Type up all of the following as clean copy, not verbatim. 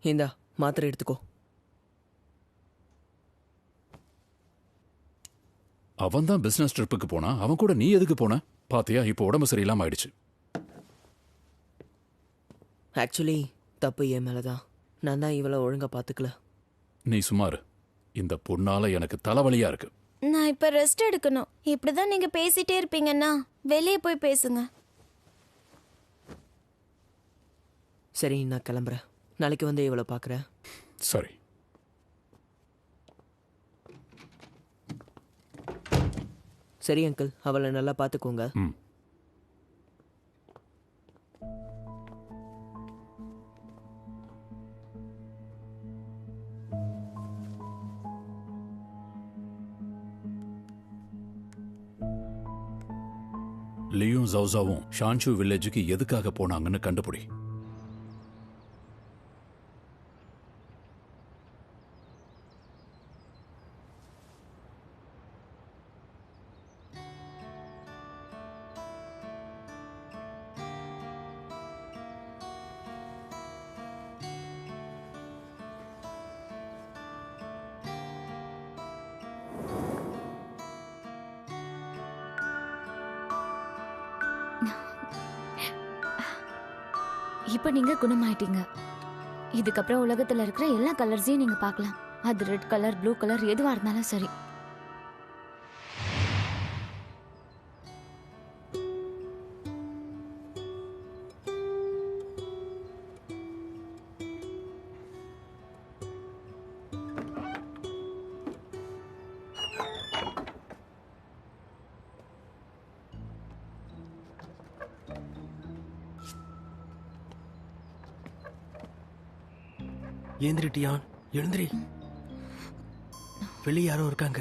இந்தா மாத்திரை எடுத்துக்கோ. அவன் தான் பிசினஸ் ட்ரிப்புக்கு போனா, அவன் கூட நீ எதுக்கு போன? பாத்தியா, இப்போ உடம்பு சரியில்லாம ஆயிடுச்சு. ஆக்சுவலி தப்பு என் மேலதான். நான் தான் இவளை ஒழுங்கா பாத்துக்கல. நீ சுமாரு. இந்த பொண்ணால எனக்கு தலைவலியா இருக்கு. நான் இப்ப ரெஸ்ட் எடுக்கணும். இப்படிதான் நீங்க பேசிட்டே இருப்பீங்கன்னா வெளியே போய் பேசுங்க. சரி, நான் கிளம்புறேன். நாளைக்கு வந்து இவளை பாக்குறேன். சரி. சரி அங்கிள், அவளை நல்லா பாத்துக்கோங்க. லியும் ஜவுசாவும் ஷான்சு வில்லேஜுக்கு எதுக்காக போனாங்கன்னு கண்டுபிடி. இப்ப நீங்க குணமாயிட்டீங்க. இதுக்கப்புறம் உலகத்துல இருக்கிற எல்லா கலர்ஸையும் நீங்க பார்க்கலாம். அது ரெட் கலர், ப்ளூ கலர், எதுவா இருந்தாலும் சரி. ஏந்திரிட்டியான், எழுந்திரி. வெளியே யாரோ இருக்காங்க.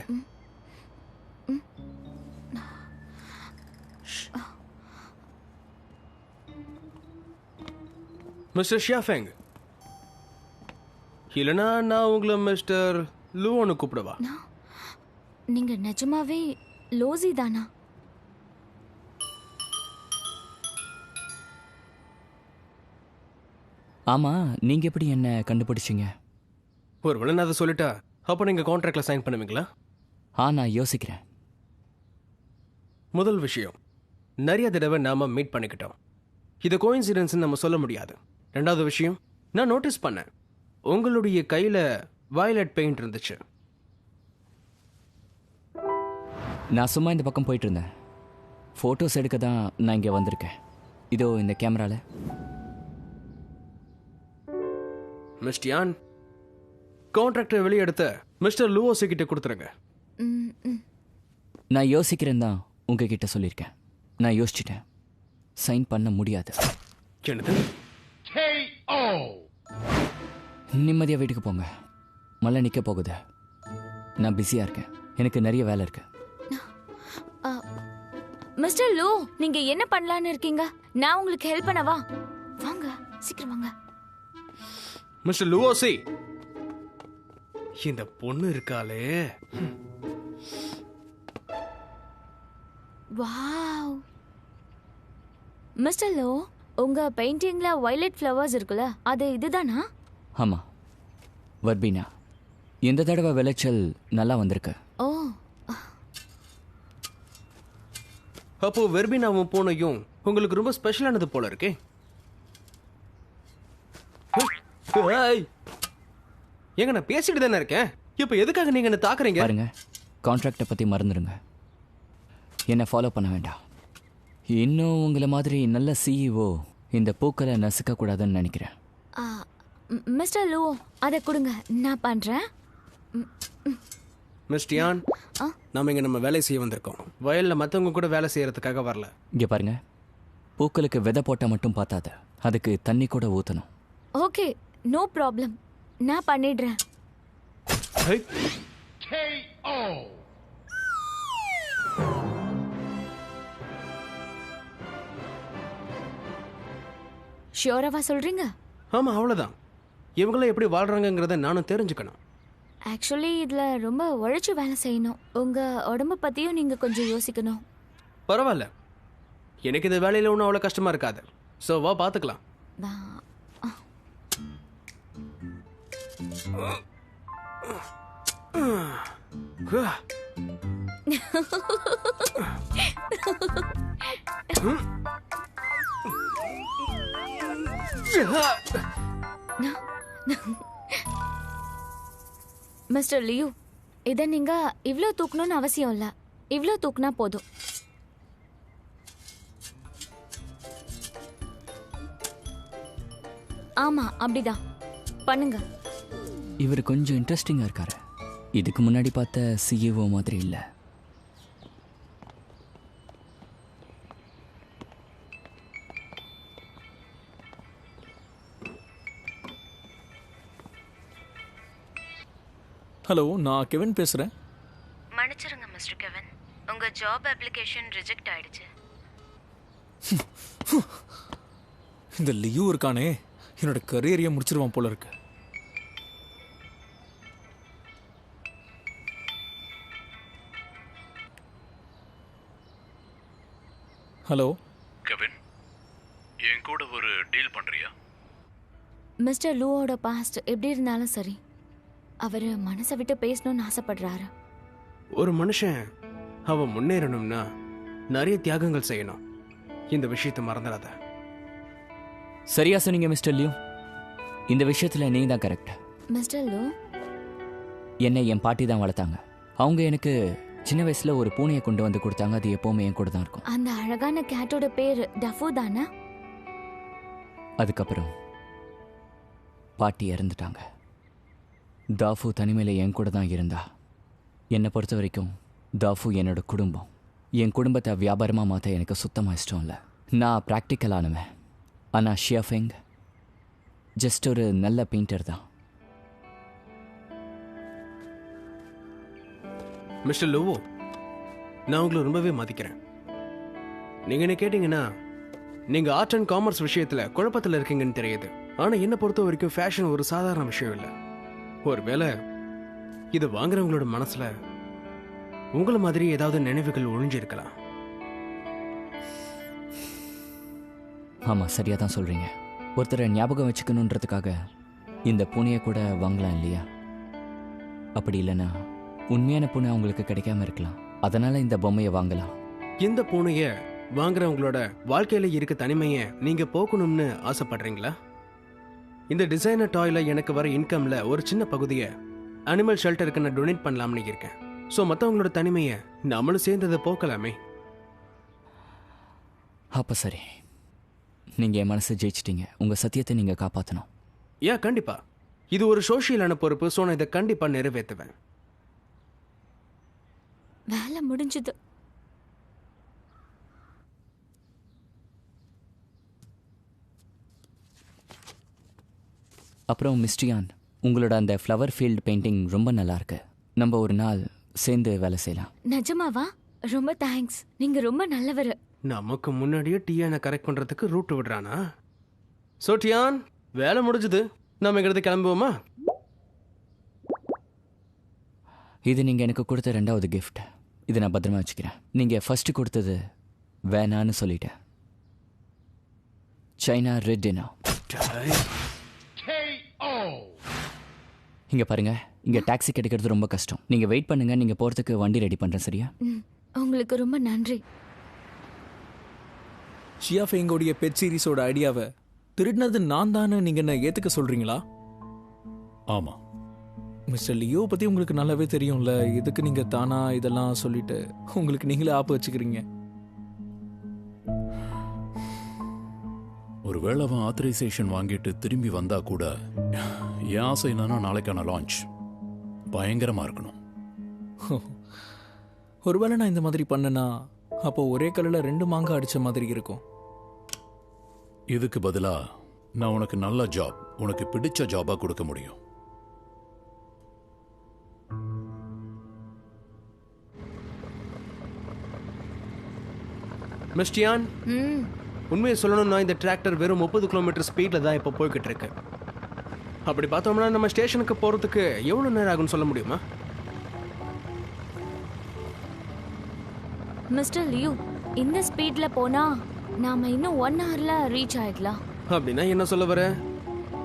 மிஸ்டர் ஷியாஃபெங், இல்லைனா நான் உங்களை மிஸ்டர் லூன்னு கூப்பிடவா? நீங்க நிஜமாவே லோசி தானா? ஆமா, நீங்க எப்படி என்ன கண்டுபிடிச்சீங்க? ஒருவேளை நான் அதை சொல்லிட்டா அப்போ நீங்க கான்ட்ராக்ட்ல சைன் பண்ணுவீங்களா? நான் யோசிக்கிறேன். முதல் விஷயம், நிறைய தடவை நாம மீட் பண்ணிக்கிட்டோம். இது கோயின்சிடன்ஸ் நம்ம சொல்ல முடியாது. ரெண்டாவது விஷயம், நான் நோட்டீஸ் பண்ணேன், உங்களுடைய கையில வயலட் பெயிண்ட் இருந்துச்சு. நான் சும்மா இந்த பக்கம் போயிட்டு இருந்தேன். ஃபோட்டோஸ் எடுக்க தான் நான் இங்கே வந்திருக்கேன். இதோ இந்த கேமரால. மிஸ்டர் யான், கான்ட்ராக்டை வெளியே எடுத்த மிஸ்டர் லூவோசி கிட்ட கொடுத்துருங்க. நான் யோசிக்கிறேன் தான் உங்ககிட்ட சொல்லியிருக்கேன். நான் யோசிச்சிட்டேன், சைன் பண்ண முடியாது. என்னது? நிம்மதியாக வீட்டுக்கு போங்க. மழை நிற்க போகுது. நான் பிஸியாக இருக்கேன், எனக்கு நிறைய வேலை இருக்கு. மிஸ்டர் லூ, நீங்க என்ன பண்ணலான்னு இருக்கீங்க? நான் உங்களுக்கு ஹெல்ப் பண்ணவா? வாங்க, சீக்கிரம் வாங்க. மிஸ்டர் லூவோசி, இந்த பொண்ணு இருக்காளே. வாவ். மிஸ்டர் லோ, உங்க பெயிண்டிங்ல வயலட் ஃப்ளவர்ஸ் இருக்குல்ல, அது இதுதானா? ஆமா, வர்பீனா. இந்த தடவை விளைச்சல் நல்லா வந்திருக்கு. ஓ, அப்போ வெர்பினாவும் பூனையும் உங்களுக்கு ரொம்ப ஸ்பெஷலானது போல இருக்கே. ஏங்க, நான் பேசிட்டு தானே இருக்கேன். இப்போ எதுக்காக நீங்க என்ன தாக்குறீங்க? பாருங்க, கான்ட்ராக்டை பத்தி மறந்துடுங்க. என்னை ஃபாலோ பண்ண வேண்டாம். இன்னும் உங்களை மாதிரி நல்ல சிஇஓ இந்த பூக்களை நசுக்க கூடாதுன்னு நினைக்கிறேன். மிஸ்டர் லூ, அதை கொடுங்க, நான் பண்றேன். மிஸ்டர் யான், நாம இங்க நம்ம வேலை செய்ய வந்திருக்கோம். வயல்ல மத்தவங்க கூட வேலை செய்யறதுக்காக வரல. இங்க பாருங்க, பூக்களுக்கு விதை போட்டா மட்டும் பார்த்தாது, அதுக்கு தண்ணி கூட ஊற்றணும். ஓகே, நோ ப்ராப்ளம், நான் பண்ணிடுறேன். ஷியோராவா சொல்றீங்க? ஆமா, அவ்வளவுதான். இவங்களாம் எப்படி வாழ்றாங்கிறத நானும் தெரிஞ்சுக்கணும். ஆக்சுவலி இதுல ரொம்ப உழைச்சு வேலை செய்யணும். உங்க உடம்ப பத்தியும் நீங்க கொஞ்சம் யோசிக்கணும். பரவாயில்ல, எனக்கு இந்த வேலையில ஒன்றும் அவ்வளோ கஷ்டமா இருக்காது. ஸோ வா, பார்த்துக்கலாம். மிஸ்டர் லியூ, இதை நீங்க இவ்ளோ தூக்கணும்னு அவசியம் இல்ல. இவ்ளோ தூக்குனா போதும். ஆமா, அப்படிதான் பண்ணுங்க. இவர் கொஞ்சம் இன்ட்ரெஸ்டிங்காக இருக்காரு. இதுக்கு முன்னாடி பார்த்த சிஇஓ மாதிரி இல்லை. ஹலோ, நான் கெவின் பேசுகிறேன். மன்னிச்சிருங்க மிஸ்டர் கெவின், உங்க ஜாப் அப்ளிகேஷன் ரிஜெக்ட் ஆயிடுச்சு. இந்த லியூ இருக்கானே, என்னோட கரியரையே முடிச்சிருவான் போல இருக்கு. ஹலோ கெவின், என் கூட ஒரு டீல் பண்றியா? மிஸ்டர் லூவோட பாஸ்ட் எப்படி இருந்தாலும் சரி, அவர் மனசை விட்டு பேசணும்னு ஆசைப்படுறாரு. ஒரு மனுஷன் அவன் முன்னேறணும்னா நிறைய தியாகங்கள் செய்யணும். இந்த விஷயத்தை மறந்துடாத. சரியா சொன்னீங்க மிஸ்டர் லியூ. இந்த விஷயத்தில் நீங்கள் தான் கரெக்ட். மிஸ்டர் லூ, என்னை என் பாட்டி தான் வளர்த்தாங்க. அவங்க எனக்கு சின்ன வயசில் ஒரு பூனையை கொண்டு வந்து கொடுத்தாங்க. அது எப்போவுமே என் கூட தான் இருக்கும். அந்த அழகான கேட்டோட பேர் டஃபு தானே? அதுக்கப்புறம் பாட்டி இறந்துட்டாங்க. தாஃபு தனிமையில் என் கூட தான் இருந்தா. என்னை பொறுத்த வரைக்கும் தாஃபு என்னோட குடும்பம். என் குடும்பத்தை வியாபாரமாக மாற்ற எனக்கு சுத்தமாக இஷ்டம் இல்லை. நான் ப்ராக்டிக்கலானவன். ஆனால் ஷியாஃபெங் ஜஸ்ட் ஒரு நல்ல பெயிண்டர் தான். மிஸ்டர் லூவோ, நான் உங்களை ரொம்பவே மதிக்கிறேன். நீங்க என்ன கேட்டீங்கன்னா, நீங்க ஆர்ட் அண்ட் காமர்ஸ் விஷயத்துல குழப்பத்தில் இருக்கீங்கன்னு தெரியுது. ஆனா என்னை பொறுத்த வரைக்கும் ஃபேஷன் ஒரு சாதாரண விஷயம் இல்லை. ஒருவேளை இது வாங்குறவங்களோட மனசுல உங்களை மாதிரி ஏதாவது நினைவுகள் ஒழிஞ்சிருக்கலாம். ஆமாம், சரியாக தான் சொல்கிறீங்க. ஒருத்தரை ஞாபகம் வச்சுக்கணுன்றதுக்காக இந்த பூனையை கூட வாங்கலாம் இல்லையா? அப்படி இல்லைன்னா உண்மையான பூனை அவங்களுக்கு கிடைக்காம இருக்கலாம். அதனால இந்த பொம்மையை வாங்கலாம். இந்த பூனைய வாங்குறவங்களோட வாழ்க்கையில இருக்க தனிமையை நீங்க போக்கணும்னு ஆசைப்படுறீங்களா? இந்த டிசைனர் டாய்ல எனக்கு வர இன்கம்ல ஒரு சின்ன பகுதியை அனிமல் ஷெல்டருக்கு நான் டொனேட் பண்ணலாம்னு இருக்கேன். ஸோ மற்றவங்களோட தனிமையை நம்மளும் சேர்ந்ததை போக்கலாமே. அப்போ சரி, நீங்கள் என் மனசை ஜெயிச்சிட்டீங்க. உங்கள் சத்தியத்தை நீங்கள் காப்பாற்றணும். ஏன், கண்டிப்பா. இது ஒரு சோஷியலான பொறுப்பு. ஸோ நான் இதை கண்டிப்பா நிறைவேற்றுவேன். வேலை முடிஞ்சது. அப்புறம் மிஸ்டியான், உங்களோட அந்த ஃப்ளவர் ஃபீல்டு பெயிண்டிங் ரொம்ப நல்லா இருக்கு. நம்ம ஒரு நாள் சேர்ந்து வேலை செய்யலாம். நிஜமாவா? ரொம்ப தேங்க்ஸ். நீங்க ரொம்ப நல்லவர். நமக்கு முன்னாடியே டியானை கரெக்ட் பண்றதுக்கு ரூட் விடுறானா? ஸோ டியான், வேலை முடிஞ்சது. நம்ம இங்கிருந்து கிளம்புவோமா? இது நீங்கள் எனக்கு கொடுத்த 2வது கிஃப்ட். இதை நான் பத்திரமா வச்சுக்கிறேன். நீங்கள் ஃபர்ஸ்ட் கொடுத்தது வேணான்னு சொல்லிட்டேன். சைனா ரெட் டினா. இங்கே பாருங்க, இங்கே டாக்ஸி கிடைக்கிறது ரொம்ப கஷ்டம். நீங்கள் வெயிட் பண்ணுங்க, நீங்கள் போகிறதுக்கு வண்டி ரெடி பண்ணுறேன். சரியா? உங்களுக்கு ரொம்ப நன்றி. ஷியாஃபெங்கோடைய பெட் சீரிஸோட ஐடியாவை திருடினது நான் தானே நீங்கள் என்ன ஏற்றுக்க சொல்கிறீங்களா? ஆமா. மிஸ்டர் லியோ பற்றி உங்களுக்கு நல்லாவே தெரியும்ல. இதுக்கு நீங்கள் தானா இதெல்லாம் சொல்லிட்டு உங்களுக்கு நீங்களே ஆப்பு வச்சுக்கிறீங்க. ஒருவேளை அவன் ஆத்தரைசேஷன் வாங்கிட்டு திரும்பி வந்தா கூட என் ஆசை என்னன்னா நாளைக்கான லான்ச் பயங்கரமா இருக்கணும். ஒருவேளை நான் இந்த மாதிரி பண்ணனா அப்போ ஒரே கல்லில் 2 மாங்காய் அடிச்ச மாதிரி இருக்கும். இதுக்கு பதிலா நான் உனக்கு நல்ல ஜாப், உனக்கு பிடிச்ச ஜாபா கொடுக்க முடியும். மிஸ்டியான், உண்மையை சொல்லணும்னா இந்த டிராக்டர் வெறும் 30 கிலோமீட்டர் ஸ்பீட்ல தான் இப்போ போய்கிட்டு இருக்கு. அப்படி பார்த்தோம்னா நம்ம ஸ்டேஷனுக்கு போறதுக்கு எவ்வளவு நேரம் ஆகும்னு சொல்ல முடியுமா? மிஸ்டர் லியூ, இந்த ஸ்பீட்ல போனா நாம இன்னும் 1 ஹவர்ல ரீச் ஆயிடலாம். அப்படின்னா என்ன சொல்ல வர?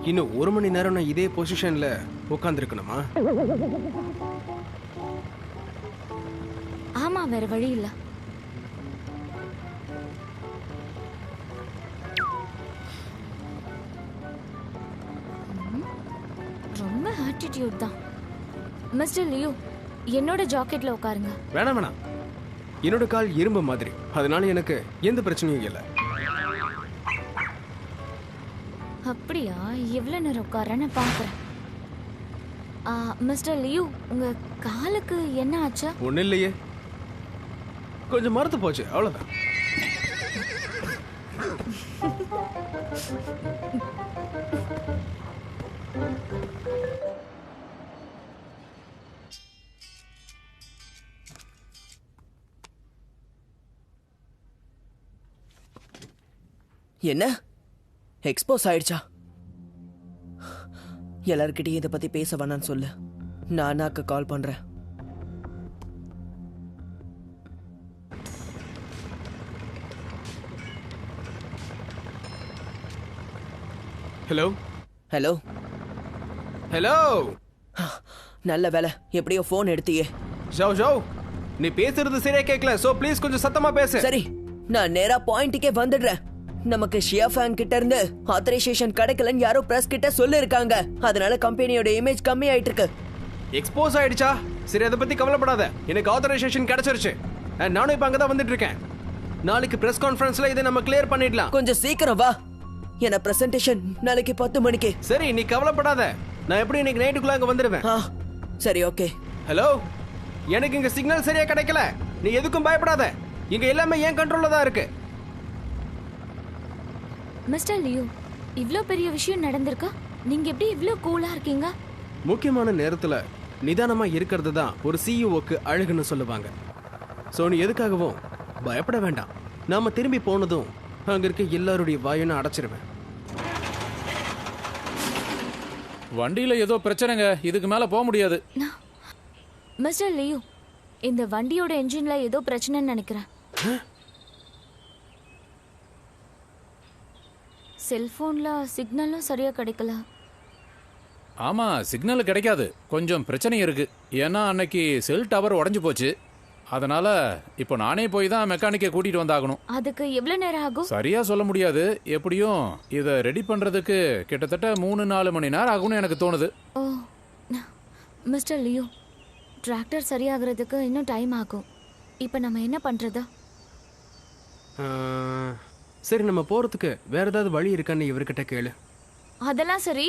இன்னும் 1 மணி நேரம் நான் இதே பொசிஷன்ல உட்காந்துருக்கணுமா? ஆமா, வேற வழி இல்ல. ரொம்ப ஆட்டிடியூட் தான். மிஸ்டர் லியோ, என்னோட ஜாக்கெட்ல உட்காருங்க. வேணாம் வேணாம், என்னோட கால் இரும்பு மாதிரி, அதனால எனக்கு எந்த பிரச்சனையும் இல்லை. அப்படியா? எவ்வளவு நேரம் உட்காரன்னு பாக்குறேன். மிஸ்டர் லியோ, உங்க காலுக்கு என்ன ஆச்சா? ஒன்றும் இல்லையே, கொஞ்சம் மறந்து போச்சு, அவ்வளோதான். என்ன எக்ஸ்போஸ் ஆயிடுச்சா? எல்லார்கிட்டயும் இதை பத்தி பேச வேணான்னு சொல்லு. நான் அண்ணாக்கு கால் பண்றேன். Hello hello hello. நல்ல வேலை, எப்படியோ போன் எடுத்தியே. ஜவ் ஜவ், நீ பேசுறது சரியா கேட்கல, சோ ப்ளீஸ் கொஞ்சம் சத்தமா பேசு. சரி, நான் நேரா பாயிண்ட்டுக்கே வந்துடுறேன். நமக்கு ஷியா ஃபேன் கிட்ட இருந்து ஆத்தரைசேஷன் கிடைக்கலன்னு யாரோ பிரஸ் கிட்ட சொல்லி இருக்காங்க. அதனால கம்பெனியோட இமேஜ் கம்மி ஆயிட்டு இருக்கு. எக்ஸ்போஸ் ஆயிடுச்சா? சரி, அதை பத்தி கவலைப்படாத, எனக்கு ஆத்தரைசேஷன் கிடைச்சிருச்சு. நானும் இப்ப அங்கதான் வந்துட்டு இருக்கேன். நாளைக்கு பிரஸ் கான்ஃபரன்ஸ்ல இதை நம்ம கிளியர் பண்ணிடலாம். கொஞ்சம் சீக்கிரம் வா, என்ன பிரசன்டேஷன் நாளைக்கு 10 மணிக்கு. சரி, நீ கவலைப்படாத, நான் எப்படி இன்னைக்கு நைட்டுக்குள்ள அங்க வந்துடுவேன். சரி, ஓகே. ஹலோ, எனக்கு இங்க சிக்னல் சரியா கிடைக்கல, நீ எதுக்கும் பயப்படாத, இங்க எல்லாமே என் கண்ட்ரோல்ல தான் இருக்கு. மிஸ்டர் லியோ, இவ்ளோ பெரிய விஷயம் நடந்திருக்கா? நீங்க எப்படி இவ்ளோ கூலா இருக்கீங்க? முக்கியமான நேரத்துல நிதானமா இருக்கிறது தான் ஒரு சிஇஓக்கு அழகுன்னு சொல்லுவாங்க. சோ நீ எதுக்காகவும் பயப்பட வேண்டாம். நாம திரும்பி போனதும் அங்க இருக்க எல்லாருடைய வாயை அடைச்சிருவேன். வண்டியில ஏதோ பிரச்சனைங்க, இதுக்கு மேல போக முடியாது. மிஸ்டர் லியோ, இந்த வண்டியோட என்ஜின்ல ஏதோ பிரச்சனைன்னு நினைக்கிறேன். செல்போன்ல சிக்னலும் சரியா கிடைக்கல. ஆமா, சிக்னல் கிடைக்காது, கொஞ்சம் பிரச்சனை இருக்கு. ஏன்னா அன்னைக்கு செல் டவர் உடைஞ்சு போச்சு. அதனால இப்போ நானே போய் தான் மெக்கானிக்கை கூட்டிட்டு வந்தாகணும். அதுக்கு எவ்வளவு நேரம் ஆகும்? சரியா சொல்ல முடியாது, எப்படியும் இதை ரெடி பண்றதுக்கு கிட்டத்தட்ட 3-4 மணி நேரம் ஆகும்னு எனக்கு தோணுது. ஓ மிஸ்டர் லியோ, டிராக்டர் சரியாகிறதுக்கு இன்னும் டைம் ஆகும். இப்போ நம்ம என்ன பண்றது? சரி, நம்ம போறதுக்கு வேற ஏதாவது வழி இருக்கான்னு இவர்கிட்ட கேளு. அதெல்லாம் சரி,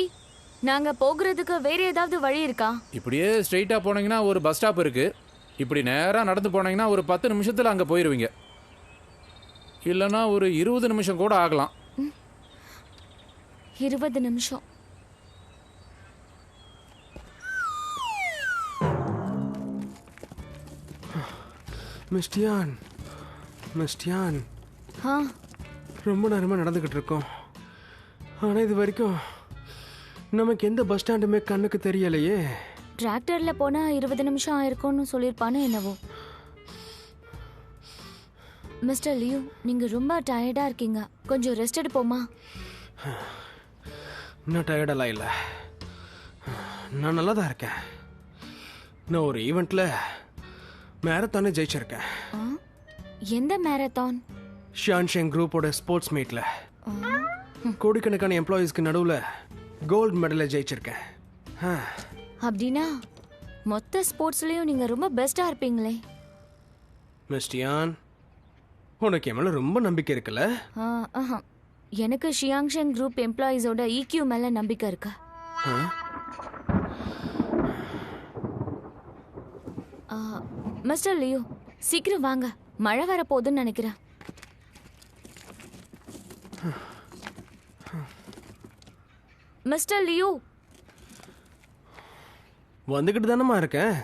நாங்க போகிறதுக்கு வேற ஏதாவது வழி இருக்கா? இப்படியே ஸ்ட்ரெயிட்டா போனீங்கன்னா ஒரு பஸ் ஸ்டாப் இருக்கு. இப்படி நேரா நடந்து போனீங்கன்னா ஒரு 10 நிமிஷத்துல அங்க போயிருவீங்க. இல்லைன்னா ஒரு 20 நிமிஷம் கூட ஆகலாம். 20 நிமிஷம்? மிஸ்டியான், மிஸ்டியான், ரொம்ப நேரமா நடந்துகிட்டு இருக்கோம். ஆனா இது வரைக்கும் நமக்கு எந்த பஸ் ஸ்டாண்டுமே கண்ணுக்கு தெரியலையே. டிராக்டர்ல போனா 20 நிமிஷம் ஆயிருக்கும்னு சொல்லிருப்பானு என்னவோ. மிஸ்டர் லியோ, நீங்க ரொம்ப டயர்டா இருக்கீங்க, கொஞ்சம் ரெஸ்ட் எடுப்போமா? நான் டயர்டெல்லாம் இல்லை, நான் நல்லா தான் இருக்கேன். நான் ஒரு ஈவெண்ட்ல மேரத்தானே ஜெயிச்சிருக்கேன். எந்த மேரத்தான்? ஷான்ஷெங் குரூப்போட ஸ்போர்ட்ஸ் மீட்ல கோடிக்கணக்கான எம்ப்ளாயீஸ்க்கு நடுவில் கோல்டு மெடலை ஜெயிச்சிருக்கேன். அப்படின்னா மொத்த ஸ்போர்ட்ஸ்லயும் நீங்க ரொம்ப பெஸ்டா இருப்பீங்களே. மிஸ்டியான், உனக்கு என் மேல ரொம்ப நம்பிக்கை இருக்குல்ல? எனக்கு ஷியாங்ஷெங் குரூப் எம்ப்ளாயீஸோட EQ மேல நம்பிக்கை இருக்கு. மிஸ்டர் லியோ, சீக்கிரம் வாங்க, மழை வர போகுதுன்னு நினைக்கிறேன். மிஸ்டர் லியோ, வந்துகிட்டு தானமா இருக்கேன்.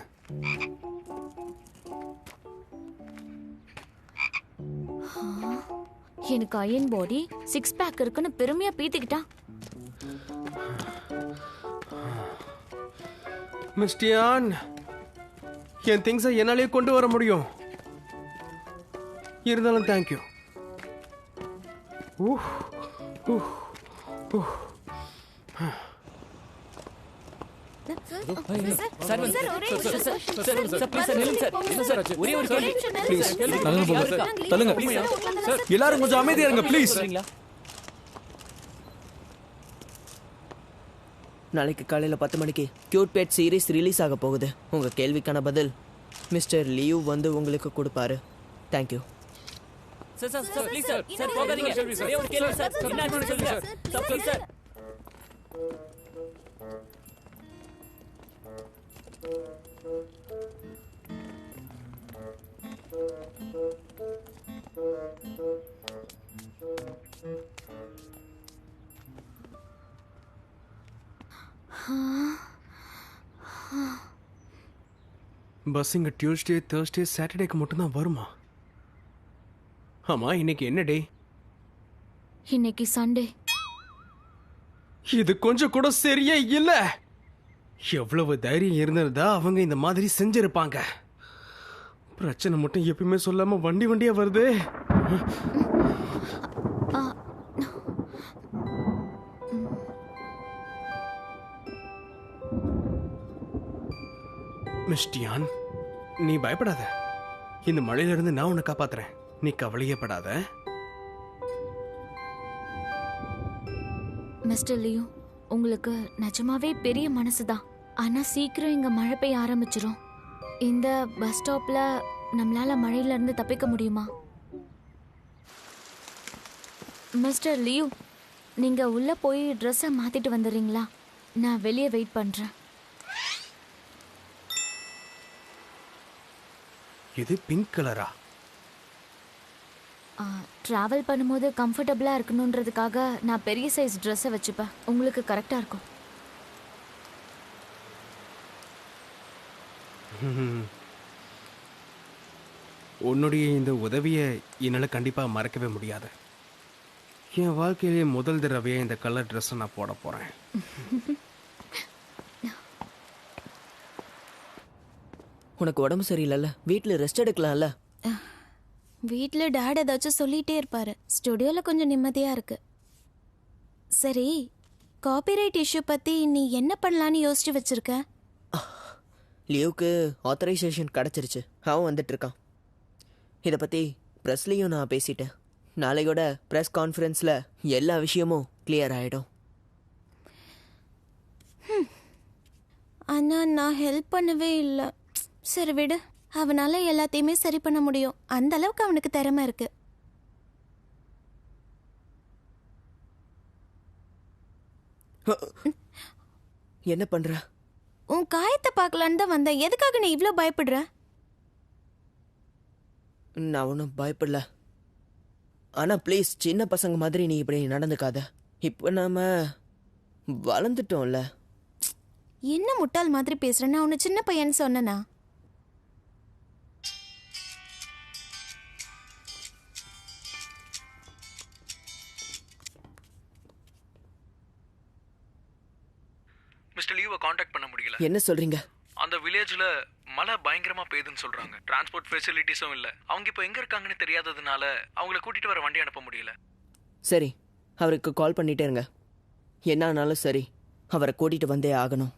எனக்கு அயன் பாடி 6 பேக் இருக்குன்னு பெருமையா பீத்திக்கிட்டான். மிஸ்டியான், என் திங்ஸை என்னாலேயே கொண்டு வர முடியும். இருந்தாலும் தேங்க்யூ. ஊ ஊ ஊ சார் வந்து சார் ப்ளீஸ் சார் நில்லுங்க சார் என்ன சார் ஒரே ஒரு கேள்வி ப்ளீஸ் தள்ளுங்க எல்லாரும் கொஞ்சம் அமைதியா இருங்க ப்ளீஸ். நாளைக்கு காலையில 10 மணிக்கு கியூட் பெட் சீரிஸ் ரிலீஸ் ஆக போகுது. உங்க கேள்விக்கான பதில் மிஸ்டர் லியூ வந்து உங்களுக்கு கொடுப்பாரு. தேங்க்யூ. சார் ப்ளீஸ் சார் போகாதீங்க ஒரே ஒரு கேள்வி சார் என்ன சொல்லுங்க சார் ப்ளீஸ் சார். பஸ் இங்க டியூஸ்டே தேர்ஸ்டே சாட்டர்டேக்கு மட்டும்தான் வருமா? ஆமா, இன்னைக்கு என்ன டே? இன்னைக்கு சண்டே. இது கொஞ்சம் கூட சரியே இல்ல. எவ்வளவு தைரியம் இருந்திருந்தா அவங்க இந்த மாதிரி செஞ்சிருப்பாங்க. பிரச்சனை மட்டும் எப்பயுமே சொல்லாம வண்டியா வருது. மிஸ்டியான், நீ பயப்படாத. இந்த மழையில இருந்து நான் உன்னை காப்பாத்துறேன். நீ கவலையே படாத. மிஸ்டர் லியூ, உங்களுக்கு நிஜமாவே பெரிய மனசுதான். ஆனா சீக்கிரம் இங்க மழை பெய்ய ஆரம்பிச்சிரும். இந்த பஸ் ஸ்டாப்ல நம்மளால மழையில இருந்து தப்பிக்க முடியுமா? மிஸ்டர் லியூ, நீங்க உள்ள போய் ட்ரெஸ்ஸை மாத்திட்டு வந்துடுறீங்களா? நான் வெளியே வெயிட் பண்றேன். இது பிங்க் கலரா? ட்ராவல் பண்ணும்போது கம்ஃபர்டபுளாக இருக்கணுன்றதுக்காக நான் பெரிய சைஸ் ட்ரெஸ்ஸை வச்சுப்பேன். உங்களுக்கு கரெக்டாக இருக்கும். உன்னுடைய இந்த உதவியை என்னால் கண்டிப்பாக மறக்கவே முடியாது. என் வாழ்க்கையிலேயே முதல் தடவையாக இந்த கலர் ட்ரெஸ்ஸை நான் போட போகிறேன். உனக்கு உடம்பு சரியில்லைல்ல, வீட்டில் ரெஸ்ட் எடுக்கலாம்ல. வீட்டில் டேட் ஏதாச்சும் சொல்லிகிட்டே இருப்பாரு. ஸ்டுடியோவில் கொஞ்சம் நிம்மதியாக இருக்கு. சரி, காப்பிரைட் இஷ்யூ பற்றி நீ என்ன பண்ணலான்னு யோசிச்சு வச்சிருக்க? லியூக்கு ஆத்தரைசேஷன் கிடச்சிருச்சு. அவன் வந்துட்டு இருக்கான். இதை பற்றி ப்ரெஸ்லேயும் நான் பேசிட்டேன். நாளையோட ப்ரெஸ் கான்ஃபரன்ஸில் எல்லா விஷயமும் கிளியர் ஆகிடும். ஆனால் நான் ஹெல்ப் பண்ணவே இல்லை. சரி விடு, அவனால் எல்லாத்தையுமே சரி பண்ண முடியும். அந்த அளவுக்கு அவனுக்கு திறமை இருக்கு. என்ன பண்ற? உன் காயத்தை பார்க்கலான்னு தான் வந்தேன். எதுக்காக நீ இவ்வளோ பயப்படுற? நான் ஒன்றும் பயப்படல. ஆனால் ப்ளீஸ், சின்ன பசங்க மாதிரி நீ இப்படி நடந்துக்காத. இப்போ நாம வளர்ந்துட்டோம்ல. என்ன முட்டாள் மாதிரி பேசுறேன்? நான் உன்னை சின்ன பையன் சொன்னனா? மிஸ்டர் லியூவை காண்டாக்ட் பண்ண முடியல. என்ன சொல்றீங்க? அந்த வில்லேஜ்ல மழை பயங்கரமா பெய்யுதுன்னு சொல்றாங்க. டிரான்ஸ்போர்ட் ஃபெசிலிட்டிஸும் இல்ல. அவங்க இப்போ எங்க இருக்காங்கன்னு தெரியாததுனால அவங்கள கூட்டிட்டு வர வண்டி அனுப்ப முடியல. சரி, அவருக்கு கால் பண்ணிட்டே இருங்க. என்ன ஆனாலும் சரி, அவரை கூட்டிட்டு வந்தே ஆகணும்.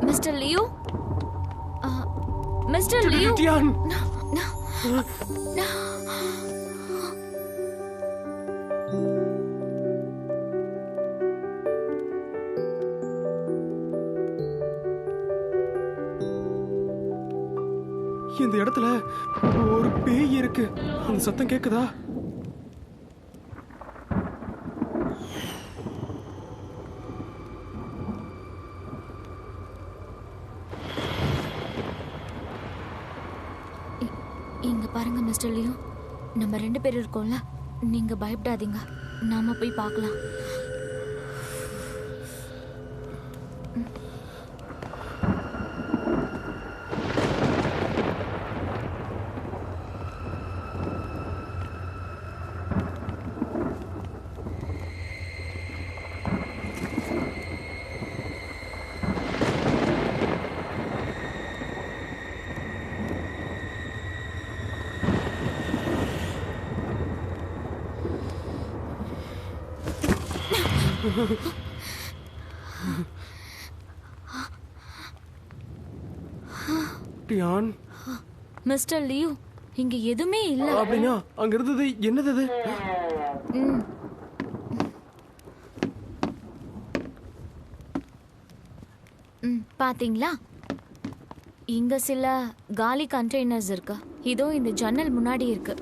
மிஸ்டர் லியூ, மிஸ்டர் லியூ, இந்த இடத்துல ஒரு பேய் இருக்கு. அந்த சத்தம் கேக்குதா? இங்க பாருங்க மிஸ்டர் லியூ, நம்ம 2 பேர் இருக்கோம்ல. நீங்க பயப்படாதீங்க, நாம போய் பார்க்கலாம். டியான், மிஸ்டர் லியூ, இங்க எதுவுமே இல்ல. அப்படின்னா அங்க இருந்தது என்னது அது? ம். பாத்தீங்களா, இங்க சில காலி கண்டெய்னர்ஸ் இருக்கு. இதோ இந்த ஜன்னல் முன்னாடி இருக்கு.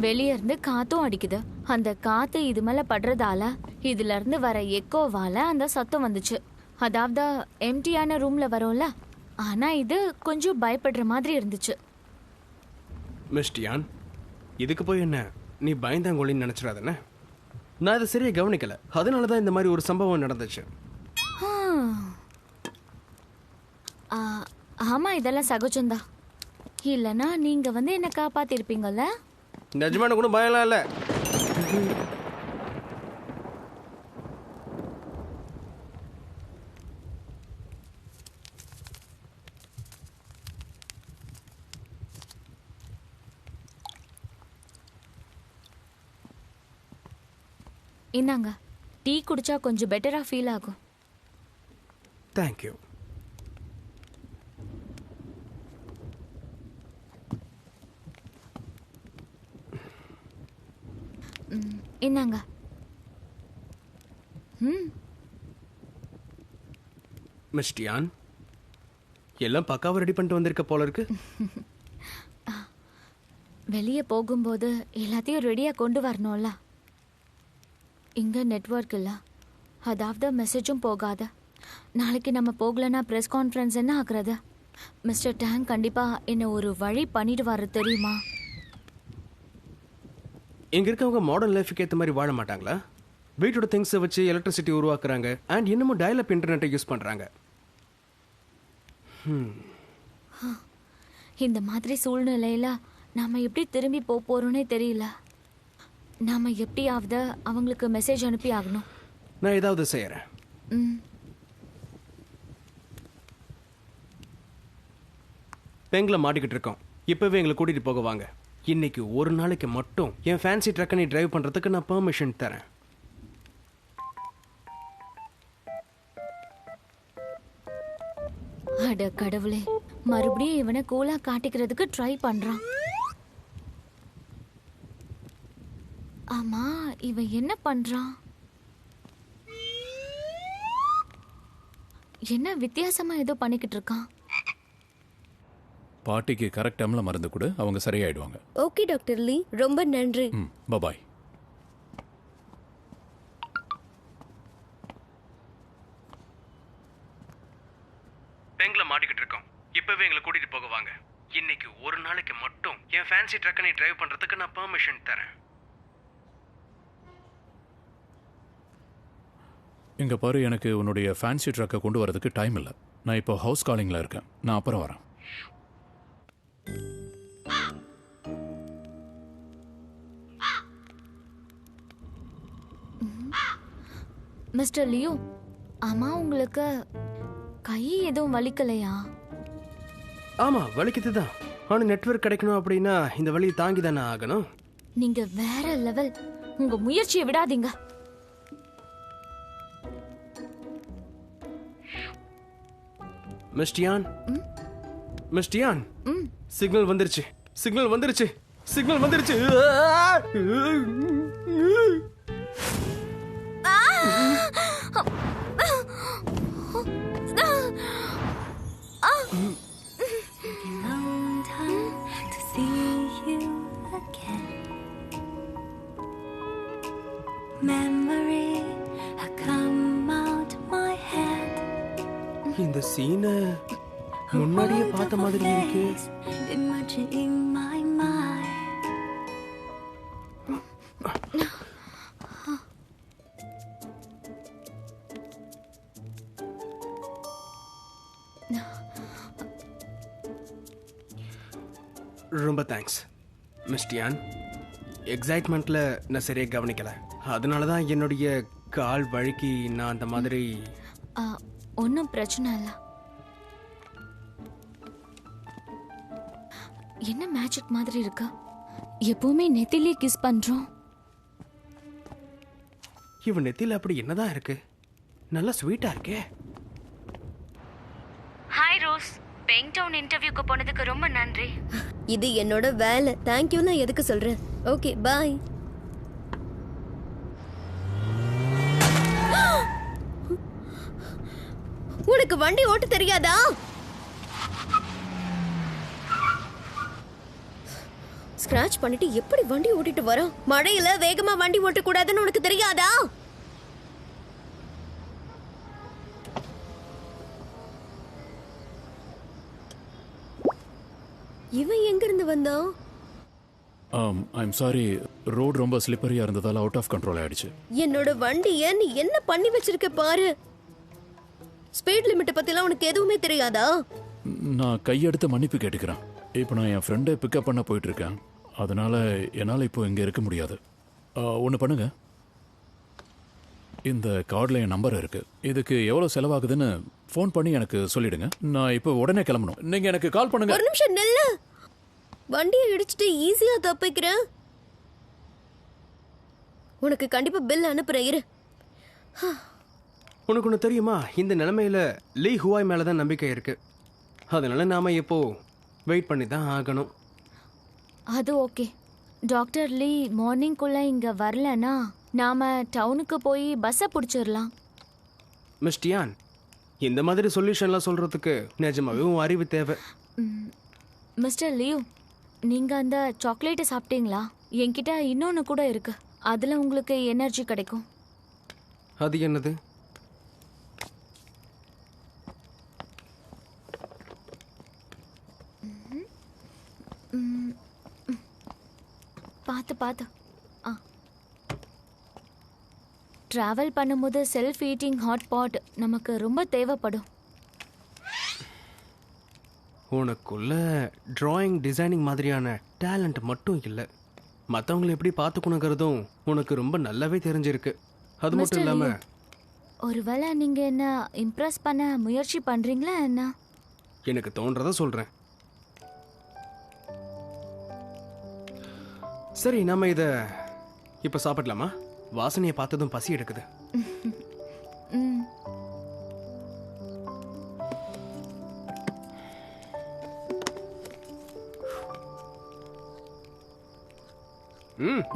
வெளிய இருந்து காத்தும் அடிக்குது. அந்த காத்து இது மேல படுறதால இதுல இருந்து வர எக்கோவால அந்த சத்தம் வந்துச்சு. அதாவது எம்டியான ரூம்ல வரும்ல, ஆனா இது கொஞ்சம் பயப்படுற மாதிரி இருந்துச்சு. மிஸ் டியான், இதுக்கு போய் என்ன நீ பயந்தாங்கோலின்னு நினைச்சிடாதானே? நான் இதை சரியா கவனிக்கல, அதனாலதான் இந்த மாதிரி ஒரு சம்பவம் நடந்துச்சு. ஆமா, இதெல்லாம் சகஜம்தான். இல்லனா நீங்க வந்து என்ன காப்பாத்திருப்பீங்கல்ல. நிஜமான கூட பயம்லாம் இல்ல. இந்தாங்க, டீ குடிச்சா கொஞ்சம் பெட்டரா ஃபீல் ஆகும். தேங்க்யூ. இந்தாங்க. மிஸ் டியான், எல்லாம் பக்காவா ரெடி பண்ணிட்டு வந்திருக்க போல இருக்கு. வெளியே போகும்போது எல்லாத்தையும் ரெடியா கொண்டு வரணும்ல. இங்க நெட்வொர்க் இல்ல, அதாவது மெசேஜும் போகாத. நாளைக்கு நம்ம போகலன்னா ப்ரெஸ் கான்ஃபரன்ஸ் என்ன ஆகுறது? மிஸ்டர் டேங் கண்டிப்பா என்ன ஒரு வழி பண்ணிடுவாரு தெரியுமா? இங்க இருக்கவங்க மாடர்ன் லைஃபுக்கு ஏற்ற மாதிரி வாழ மாட்டாங்களா? வீட்டோட திங்ஸை வச்சு எலக்ட்ரிசிட்டி உருவாக்குறாங்க அண்ட் இன்னமும் டயல் அப் இன்டர்நெட்டை யூஸ் பண்றாங்க. இந்த மாதிரி சூழ்நிலையில நாம எப்படி திரும்பி போறோம்னே தெரியல. நாம எப்படியாவது அவங்களுக்கு மெசேஜ் அனுப்பி ஆகணும். நான் ஏதாவது செய்யறேன். பெங்கள மாட்டிக்கிட்டு இருக்கோம். இப்பவே எங்களை கூட்டிட்டு போக வாங்க. இன்னைக்கு ஒரு நாளைக்கு மட்டும் என் ஃபேன்சி ட்ரக்கை நீ டிரைவ் பண்றதுக்கு நான் பெர்மிஷன் தரேன். அட கடவுளே, மறுபடியும் இவனை கூலா காட்டிக்கிறதுக்கு ட்ரை பண்றான். ஆமா, இவன் என்ன பண்றான்? என்ன வித்தியாசமா ஏதோ பண்ணிக்கிட்டு இருக்கான். பாட்டிக்கு கரெக்ட் டைம்ல மருந்து கொடு, அவங்க சரியாயிடுவாங்க. ஓகே டாக்டர் லீ, ரொம்ப நன்றி. பாய். பெங்கள மாட்டிக்கிட்டு இருக்கோம். இப்பவே எங்களை கூட்டிட்டு போக வாங்க. இன்னைக்கு ஒரு நாளைக்கு மட்டும் என் ஃபேன்சி ட்ரக்கை நீ டிரைவ் பண்றதுக்கு நான் பெர்மிஷன் தரேன். இங்க பாரு, எனக்கு உன்னுடைய ஃபேன்சி ட்ரக்கை கொண்டு வரதுக்கு டைம் இல்லை. நான் இப்போ ஹவுஸ் காலிங்ல இருக்கேன். நான் அப்புறம் வரேன். மிஸ்டர் லியூ, ஆமா உங்களுக்கு கை எதுவும் வலிக்கலையா? ஆமா, வலிக்குது தான். ஆனா நெட்வொர்க் கிடைக்கணும் அப்படின்னா இந்த வலியை தாங்கி தானே ஆகணும். நீங்க வேற லெவல். உங்க முயற்சியை விடாதீங்க. Miss Dion, miss Dion, signal வந்துருச்சு, சிக்னல் வந்துருச்சு, சிக்னல் வந்துருச்சு. இந்த சீன முன்னாடியே பார்த்த மாதிரி இருக்கு. ரொம்ப தேங்க்ஸ் மிஸ் டியான். எக்ஸைட்மெண்ட்ல நான் சரியா கவனிக்கல, அதனாலதான் என்னுடைய கால் வழுக்கி நான் அந்த மாதிரி. ஒன்றும் பிரச்சனை இல்லை. என்ன மேஜிக் மாதிரி இருக்கா? எப்பவுமே நெத்திலே கிஸ் பண்றோம். இவன் நெத்தில அப்படி என்னதான் இருக்கு? நல்லா ஸ்வீட்டா இருக்கே. ஹாய் ரோஸ், பெயிங் டவுன் இன்டர்வியூக்கு போனதுக்கு ரொம்ப நன்றி. இது என்னோட வேலை. தேங்க்யூலாம் எதுக்கு சொல்றேன்? Okay bye. உனக்கு வண்டி ஓட்ட தெரியாதா? ஸ்கிராட்ச் பண்ணிட்டு எப்படி வண்டி ஓட்டிட்டு வர? மழையில வேகமா வண்டி ஓட்ட கூடாதுன்னு உனக்கு தெரியாதா? இவன் எங்க இருந்து வந்தான்? ஐம் சாரி, ரோடு ரொம்ப ஸ்லிப்பரியா இருந்ததால அவுட் ஆஃப் கண்ட்ரோல் ஆயிடுச்சு. என்னோட வண்டிய நீ என்ன பண்ணி வச்சிருக்க பாரு. ஸ்பீட் லிமிட் பத்திலாம் உனக்கு எதுவுமே தெரியாதா? நான் கையெடுத்து மன்னிப்பு கேட்டுக்கிறேன். இப்போ நான் என் ஃப்ரெண்டை பிக்கப் பண்ண போயிட்டு இருக்கேன். அதனால என்னால் இப்போ இங்கே இருக்க முடியாது. ஒன்று பண்ணுங்க, இந்த கார்டில் என் நம்பர் இருக்கு. இதுக்கு எவ்வளோ செலவாகுதுன்னு ஃபோன் பண்ணி எனக்கு சொல்லிடுங்க. நான் இப்போ உடனே கிளம்பணும். நீங்கள் எனக்கு கால் பண்ணுங்க. ஒரு நிமிஷம் நில்லு. வண்டியை இடிச்சிட்டு ஈஸியா தப்பிக்கிறேன். உனக்கு கண்டிப்பா பில் அனுப்புறேன் இரு. உனக்கு ஒன்று தெரியுமா, இந்த நிலைமையில லீ ஹுவாய் மேலே தான் நம்பிக்கை இருக்கு. அதனால நாம இப்போ வெயிட் பண்ணி தான் ஆகணும். அது ஓகே. டாக்டர் லீ மார்னிங்குள்ள இங்க வரலனா நாம டவுனுக்கு போய் பஸ்ஸை பிடிச்சிடலாம். மிஸ் டியான், இந்த மாதிரி சொல்யூஷன்லாம் சொல்றதுக்கு நிஜமாவே உன் அறிவு தேவை. மிஸ்டர் லியூ, நீங்க அந்த சாக்லேட்டை சாப்பிட்டீங்களா? என்கிட்ட இன்னொன்று கூட இருக்கு. அதுல உங்களுக்கு எனர்ஜி கிடைக்கும். அது என்னது? பார்த்து பார்த்து. ட்ராவல் பண்ணும்போது செல்ஃப் ஈட்டிங் ஹாட் பாட் நமக்கு ரொம்ப தேவைப்படும். உனக்குள்ள டிராயிங் டிசைனிங் மாதிரியான டேலண்ட் மட்டும் இல்லை, மற்றவங்களை எப்படி பார்த்துக்கணுங்கிறதும் உனக்கு ரொம்ப நல்லாவே தெரிஞ்சிருக்கு. அது மட்டும் இல்லாம ஒருவேளை நீங்க என்ன இம்ப்ரெஸ் பண்ண முயற்சி பண்றீங்களா என்ன? எனக்கு தோன்றதை சொல்றேன். சரி, நாம இத இப்ப சாப்பிடலாமா? வாசனையை பார்த்ததும் பசி எடுக்குது.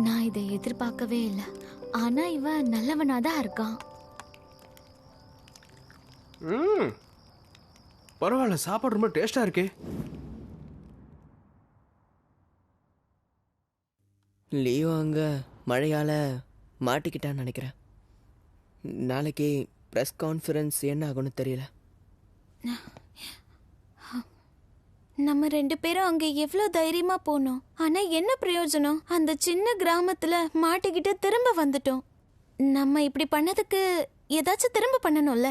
நான் இதை எதிர்பார்க்கவே இல்லை. ஆனா இவன் நல்லவனாதான் இருக்கான். பரவாயில்ல, சாப்பாடு ரொம்ப டேஸ்டா இருக்கே. லியோ அங்கே மழையால் மாட்டிக்கிட்டான்னு நினைக்கிறேன். நாளைக்கு ப்ரெஸ் கான்ஃபரன்ஸ் என்ன ஆகும்னு தெரியல. நம்ம 2 பேரும் அங்க எவ்வளோ தைரியமா போனோம். ஆனா என்ன பிரயோஜனம்? அந்த சின்ன கிராமத்துல மாட்டிக்கிட்டு திரும்ப வந்துட்டோம். நம்ம இப்படி பண்ணதுக்கு ஏதாச்சும் திரும்ப பண்ணணும்ல.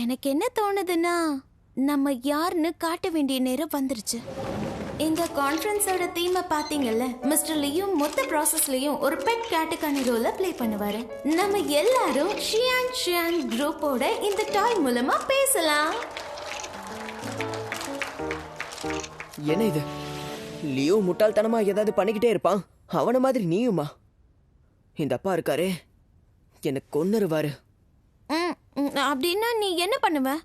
எனக்கு என்ன தோணுதுன்னா, நம்ம யாருன்னு காட்ட வேண்டிய நேரம் வந்துருச்சு. எங்க கான்ஃபரன்ஸோட தீமை பாத்தீங்கல்ல? மிஸ்டர் லியும் மொத்த ப்ராசஸ்லயும் ஒரு பெட் கேட்டுக்கான ரோலை ப்ளே பண்ணுவாரு. நம்ம எல்லாரும் ஷியான் குரூப்போட இந்த டாய் மூலமா பேசலாம். என்ன இது? லியோ முட்டாள்தனமா ஏதாவது பண்ணிக்கிட்டே இருப்பான். அவன மாதிரி நீயுமா? இந்த அப்பா இருக்காரே, எனக்கு கொன்னுருவாரு. அப்படின்னா நீ என்ன பண்ணுவ?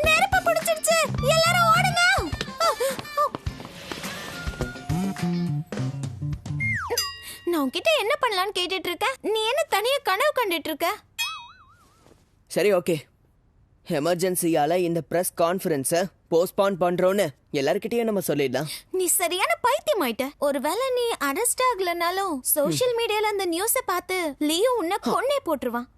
நெருப்பு பிடிச்சிருச்சு, எல்லாரும் ஓடுங்க. நான் உன்கிட்ட என்ன பண்ணலான்னு கேட்டுட்டு இருக்க. நீ என்ன தனியா கனவு கண்டுட்டு இருக்க? சரி, ஓகே. எமர்ஜென்சியால இந்த பிரஸ் கான்ஃபரன்ஸை போஸ்ட்பான் பண்றோன்னு எல்லார்கிட்டயும் நம்ம சொல்லிடலாம். நீ சரியான பைத்தியம் ஆயிட்ட. ஒருவேளை நீ அரெஸ்ட் ஆகலனாலும் சோஷியல் மீடியால அந்த நியூஸை பார்த்து லியோ உன்னை கொன்னே போட்டுருவான்.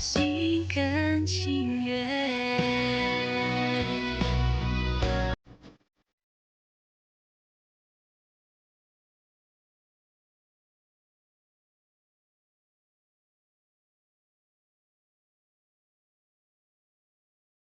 心甘情愿。